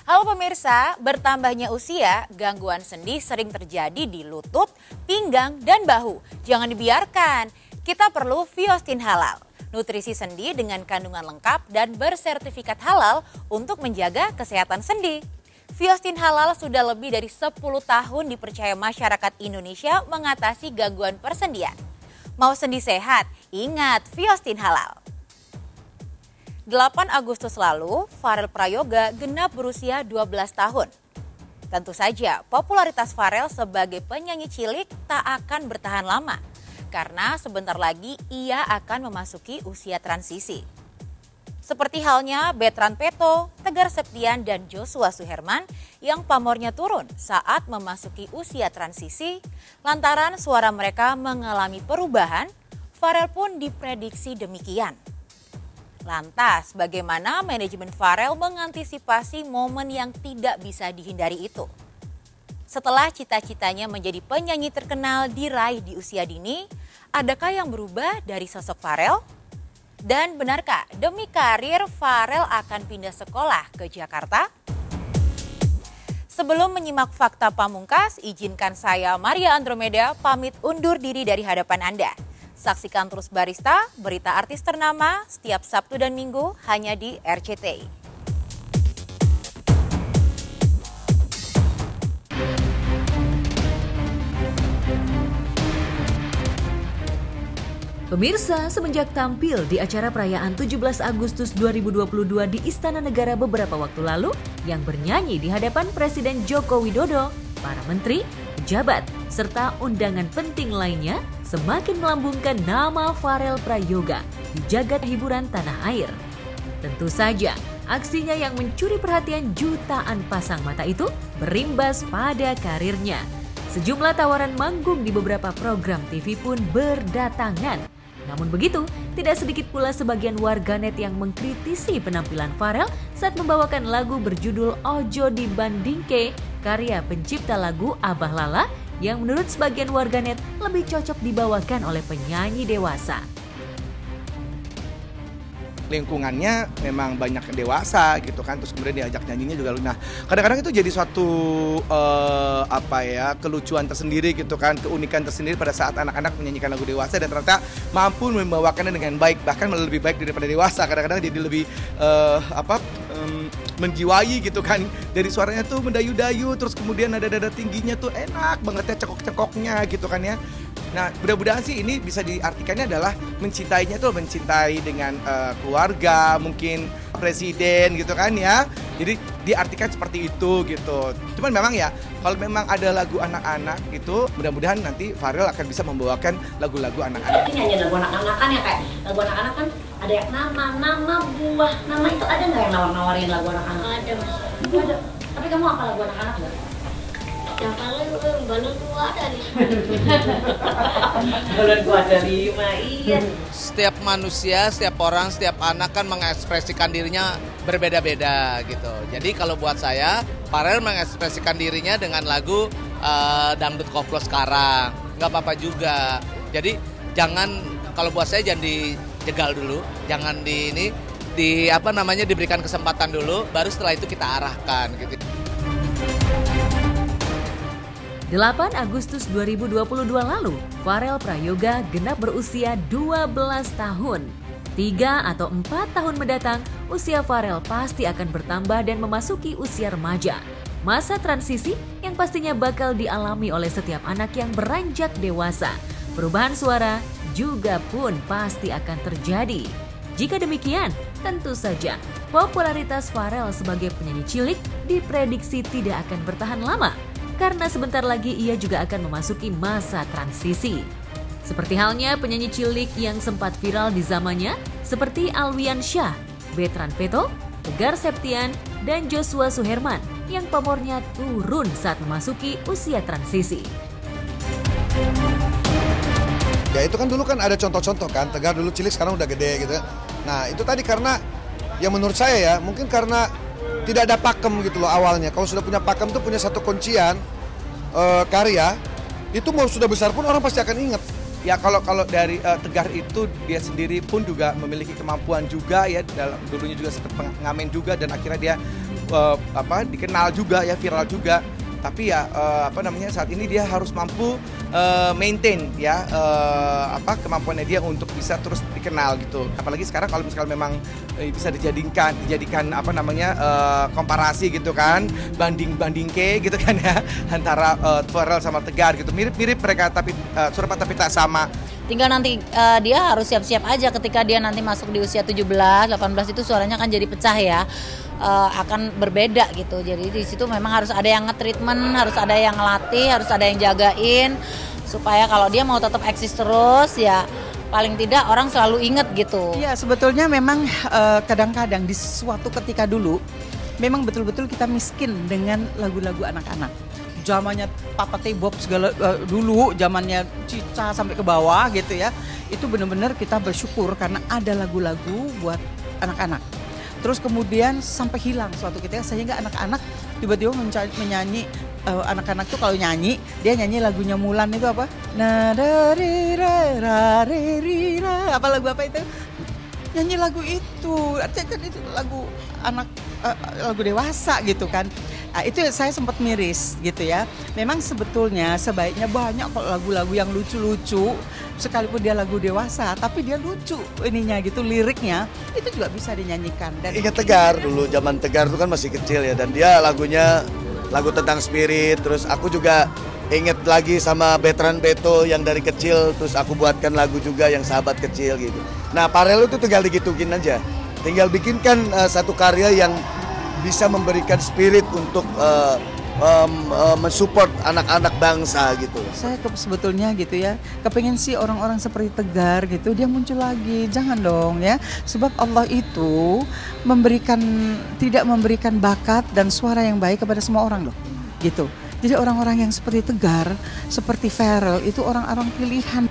Halo pemirsa, bertambahnya usia, gangguan sendi sering terjadi di lutut, pinggang, dan bahu. Jangan dibiarkan, kita perlu Viostin Halal. Nutrisi sendi dengan kandungan lengkap dan bersertifikat halal untuk menjaga kesehatan sendi. Viostin Halal sudah lebih dari 10 tahun dipercaya masyarakat Indonesia mengatasi gangguan persendian. Mau sendi sehat? Ingat Viostin Halal. 8 Agustus lalu, Farel Prayoga genap berusia 12 tahun. Tentu saja, popularitas Farel sebagai penyanyi cilik tak akan bertahan lama. Karena sebentar lagi ia akan memasuki usia transisi. Seperti halnya Betran Peto, Tegar Septian, dan Joshua Suherman yang pamornya turun saat memasuki usia transisi, lantaran suara mereka mengalami perubahan, Farel pun diprediksi demikian. Lantas, bagaimana manajemen Farel mengantisipasi momen yang tidak bisa dihindari itu? Setelah cita-citanya menjadi penyanyi terkenal diraih di usia dini, adakah yang berubah dari sosok Farel? Dan benarkah demi karir Farel akan pindah sekolah ke Jakarta? Sebelum menyimak fakta pamungkas, izinkan saya Maria Andromeda pamit undur diri dari hadapan Anda. Saksikan terus Barista, berita artis ternama setiap Sabtu dan Minggu hanya di RCTI. Pemirsa, semenjak tampil di acara perayaan 17 Agustus 2022 di Istana Negara beberapa waktu lalu yang bernyanyi di hadapan Presiden Joko Widodo, para menteri, pejabat, serta undangan penting lainnya semakin melambungkan nama Farel Prayoga di jagat hiburan tanah air. Tentu saja, aksinya yang mencuri perhatian jutaan pasang mata itu berimbas pada karirnya. Sejumlah tawaran manggung di beberapa program TV pun berdatangan. Namun begitu, tidak sedikit pula sebagian warganet yang mengkritisi penampilan Farel saat membawakan lagu berjudul Ojo Dibandingke, karya pencipta lagu Abah Lala yang menurut sebagian warganet lebih cocok dibawakan oleh penyanyi dewasa. Lingkungannya memang banyak dewasa gitu kan, terus kemudian diajak nyanyinya juga. Nah, kadang-kadang itu jadi suatu kelucuan tersendiri gitu kan, keunikan tersendiri pada saat anak-anak menyanyikan lagu dewasa dan ternyata mampu membawakannya dengan baik, bahkan lebih baik daripada dewasa. Kadang-kadang jadi lebih menjiwai gitu kan, dari suaranya tuh mendayu-dayu, terus kemudian nada-nada tingginya tuh enak banget ya, cekok-cekoknya gitu kan ya. Nah, mudah-mudahan sih ini bisa diartikannya adalah mencintainya tuh mencintai dengan keluarga, mungkin presiden gitu kan ya. Jadi diartikan seperti itu gitu. Cuman memang ya, kalau memang ada lagu anak-anak gitu, mudah-mudahan nanti Farel akan bisa membawakan lagu-lagu anak-anak. Ini nyanyi lagu anak-anak kan ya, kayak lagu anak-anak kan ada yang nama buah, nama itu ada nggak yang nawar-nawarin lagu anak-anak? Ada, Mas. Ada. Tapi kamu apa lagu anak-anak nggak? Yang paling balon gua dari balon gua dari 5, iya. Setiap manusia, setiap orang, setiap anak kan mengekspresikan dirinya berbeda-beda gitu. Jadi kalau buat saya, Farel mengekspresikan dirinya dengan lagu dangdut koplo sekarang, nggak apa-apa juga. Jadi jangan, kalau buat saya jangan dijegal dulu, jangan diberikan kesempatan dulu, baru setelah itu kita arahkan gitu. 8 Agustus 2022 lalu, Farel Prayoga genap berusia 12 tahun. 3 atau 4 tahun mendatang, usia Farel pasti akan bertambah dan memasuki usia remaja. Masa transisi yang pastinya bakal dialami oleh setiap anak yang beranjak dewasa. Perubahan suara juga pun pasti akan terjadi. Jika demikian, tentu saja popularitas Farel sebagai penyanyi cilik diprediksi tidak akan bertahan lama. Karena sebentar lagi ia juga akan memasuki masa transisi. Seperti halnya penyanyi cilik yang sempat viral di zamannya, seperti Alwian Syah, Betran Peto, Tegar Septian, dan Joshua Suherman yang pamornya turun saat memasuki usia transisi. Ya itu kan dulu kan ada contoh-contoh kan, Tegar dulu cilik sekarang udah gede gitu. Nah itu tadi karena, yang menurut saya ya, mungkin karena tidak ada pakem gitu loh awalnya. Kalau sudah punya pakem tuh punya satu kuncian karya, itu mau sudah besar pun orang pasti akan ingat. Ya kalau dari Tegar itu dia sendiri pun juga memiliki kemampuan juga ya, dalam dulunya juga sempat pengamen juga dan akhirnya dia dikenal juga ya, viral juga. Tapi ya saat ini dia harus mampu maintain ya kemampuannya dia untuk bisa terus dikenal gitu. Apalagi sekarang kalau misalnya memang bisa dijadikan komparasi gitu kan, banding ke gitu kan ya antara Farel sama Tegar gitu. Mirip-mirip mereka tapi serupa tapi tak sama. Tinggal nanti dia harus siap-siap aja ketika dia nanti masuk di usia 17, 18 itu suaranya kan jadi pecah ya. Akan berbeda gitu. Jadi di situ memang harus ada yang nge-treatment, harus ada yang ngelatih, harus ada yang jagain supaya kalau dia mau tetap eksis terus ya paling tidak orang selalu inget gitu. Iya, sebetulnya memang kadang-kadang di suatu ketika dulu memang betul-betul kita miskin dengan lagu-lagu anak-anak. Zamannya Papa T-Bob segala dulu, zamannya Cica sampai ke bawah gitu ya. Itu benar-benar kita bersyukur karena ada lagu-lagu buat anak-anak. Terus kemudian sampai hilang suatu ketika sehingga anak-anak tiba-tiba menyanyi, anak-anak tuh kalau nyanyi, dia nyanyi lagunya Mulan itu apa? Apa lagu apa itu? Nyanyi lagu itu, artinya kan itu lagu anak, lagu dewasa gitu kan. Nah, itu saya sempat miris gitu ya. Memang sebetulnya sebaiknya banyak kok lagu-lagu yang lucu-lucu, sekalipun dia lagu dewasa, tapi dia lucu ininya gitu, liriknya itu juga bisa dinyanyikan. Dan ingat Tegar dulu, zaman Tegar itu kan masih kecil ya, dan dia lagunya lagu tentang spirit. Terus aku juga inget lagi sama Betran Beto yang dari kecil, terus aku buatkan lagu juga yang sahabat kecil gitu. Nah, Farel itu tinggal digituin aja, tinggal bikinkan satu karya yang bisa memberikan spirit untuk mensupport anak-anak bangsa gitu. Saya sebetulnya gitu ya, kepengen sih orang-orang seperti Tegar gitu dia muncul lagi. Jangan dong ya, sebab Allah itu tidak memberikan bakat dan suara yang baik kepada semua orang loh gitu. Jadi orang-orang yang seperti Tegar, seperti Farel itu orang-orang pilihan.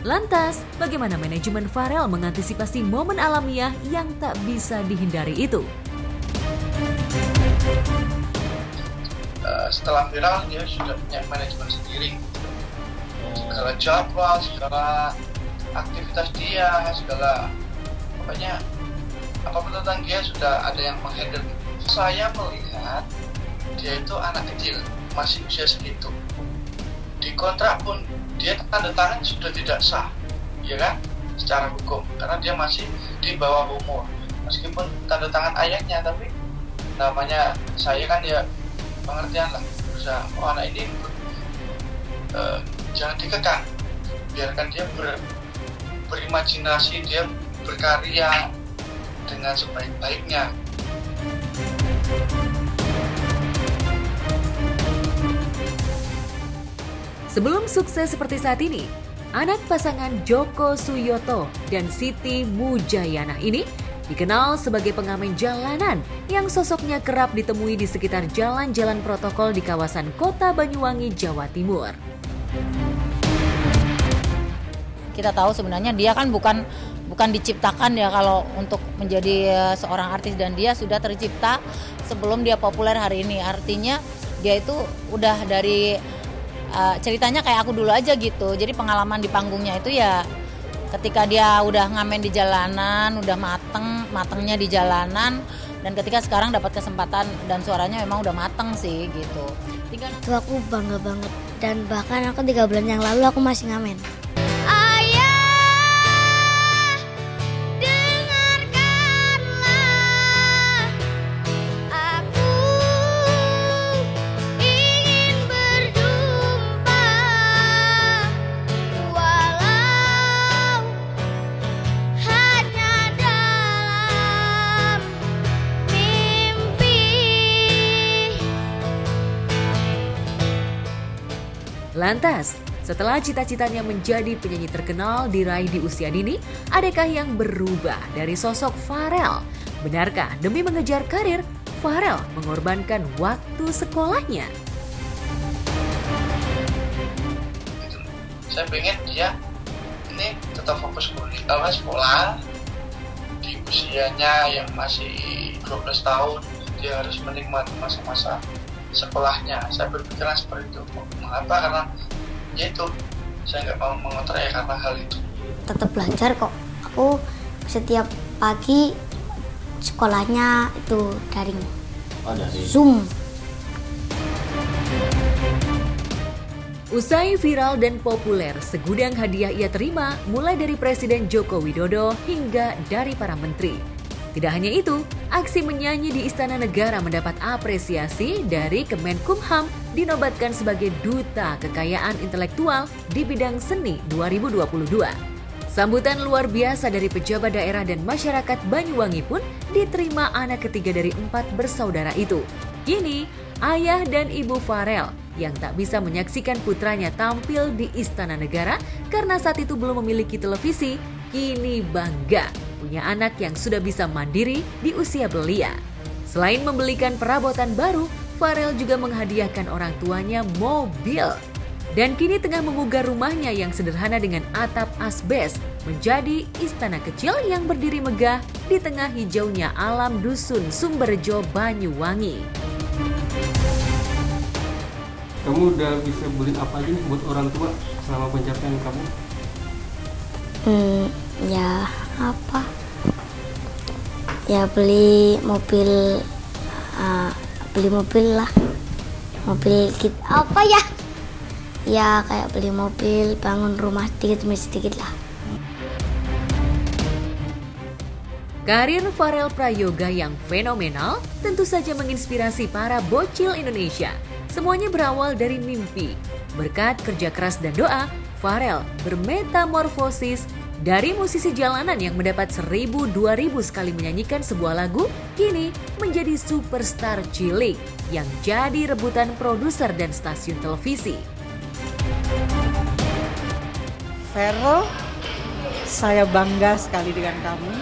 Lantas, bagaimana manajemen Farel mengantisipasi momen alamiah yang tak bisa dihindari itu? Setelah viral, dia sudah punya manajemen sendiri. Segala jadwal, segala aktivitas dia, pokoknya apapun tentang dia sudah ada yang menghandle. Saya melihat dia itu anak kecil, masih usia segitu. Di kontrak pun dia tanda tangan sudah tidak sah, ya kan, secara hukum, karena dia masih di bawah umur. Meskipun tanda tangan ayahnya, tapi namanya saya kan ya pengertian lah, berusaha anak ini jangan dikekang, biarkan dia berimajinasi, dia berkarya dengan sebaik-baiknya. Sebelum sukses seperti saat ini, anak pasangan Joko Suyoto dan Siti Mujayana ini dikenal sebagai pengamen jalanan yang sosoknya kerap ditemui di sekitar jalan-jalan protokol di kawasan Kota Banyuwangi, Jawa Timur. Kita tahu sebenarnya dia kan bukan diciptakan ya kalau untuk menjadi seorang artis, dan dia sudah tercipta sebelum dia populer hari ini. Artinya dia itu udah dari ceritanya kayak aku dulu aja gitu. Jadi pengalaman di panggungnya itu ya ketika dia udah ngamen di jalanan, udah matengnya di jalanan, dan ketika sekarang dapat kesempatan dan suaranya memang udah mateng sih gitu. Itu aku bangga banget, dan bahkan aku 3 bulan yang lalu aku masih ngamen. Lantas, setelah cita-citanya menjadi penyanyi terkenal diraih di usia dini, adakah yang berubah dari sosok Farel? Benarkah demi mengejar karir, Farel mengorbankan waktu sekolahnya? Saya pengen dia ini tetap fokus sekolah di usianya yang masih 12 tahun, dia harus menikmati masa-masa sekolahnya. Saya berpikiran seperti itu. Mengapa? Karena ya itu saya nggak mau mengontrak ya karena hal itu. Tetap belajar kok. Aku setiap pagi sekolahnya itu daring. Zoom. Usai viral dan populer, segudang hadiah ia terima mulai dari Presiden Joko Widodo hingga dari para menteri. Tidak hanya itu, aksi menyanyi di Istana Negara mendapat apresiasi dari Kemenkumham dinobatkan sebagai Duta Kekayaan Intelektual di bidang seni 2022. Sambutan luar biasa dari pejabat daerah dan masyarakat Banyuwangi pun diterima anak ketiga dari 4 bersaudara itu. Kini, ayah dan ibu Farel yang tak bisa menyaksikan putranya tampil di Istana Negara karena saat itu belum memiliki televisi, kini bangga punya anak yang sudah bisa mandiri di usia belia. Selain membelikan perabotan baru, Farel juga menghadiahkan orang tuanya mobil. Dan kini tengah memugah rumahnya yang sederhana dengan atap asbes menjadi istana kecil yang berdiri megah di tengah hijaunya alam dusun Sumberjo, Banyuwangi. Kamu udah bisa beli apa aja nih buat orang tua selama pencapaian kamu? Ya apa? Ya beli mobil lah. Mobil kita apa ya? Ya kayak beli mobil, bangun rumah sedikit demi sedikit lah. Karir Farel Prayoga yang fenomenal tentu saja menginspirasi para bocil Indonesia. Semuanya berawal dari mimpi. Berkat kerja keras dan doa, Farel bermetamorfosis dari musisi jalanan yang mendapat 1.000-2.000 sekali menyanyikan sebuah lagu, kini menjadi superstar cilik yang jadi rebutan produser dan stasiun televisi. Farel, saya bangga sekali dengan kamu.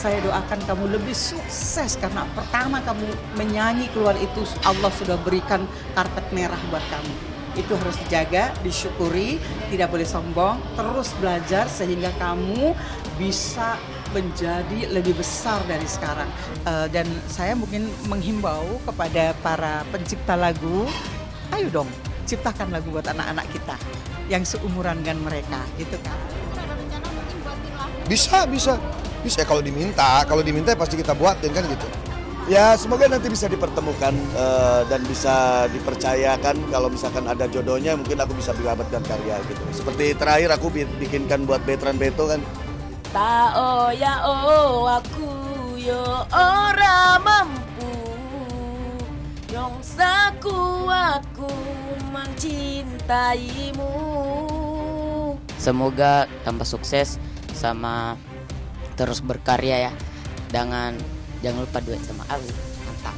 Saya doakan kamu lebih sukses karena pertama kamu menyanyi keluar itu Allah sudah berikan karpet merah buat kamu. Itu harus dijaga, disyukuri, tidak boleh sombong, terus belajar sehingga kamu bisa menjadi lebih besar dari sekarang. Dan saya mungkin menghimbau kepada para pencipta lagu, ayo dong ciptakan lagu buat anak-anak kita yang seumuran dengan mereka, gitu kan. Bisa kalau diminta pasti kita buatin kan gitu. Ya semoga nanti bisa dipertemukan dan bisa dipercayakan kalau misalkan ada jodohnya mungkin aku bisa mendapatkan karya gitu. Seperti terakhir aku bikinkan buat Betran Beto kan. Ta ya aku yo ora mampu yang sakuatku mencintaimu. Semoga tambah sukses sama terus berkarya ya. Jangan lupa duet sama Awi. Mantap.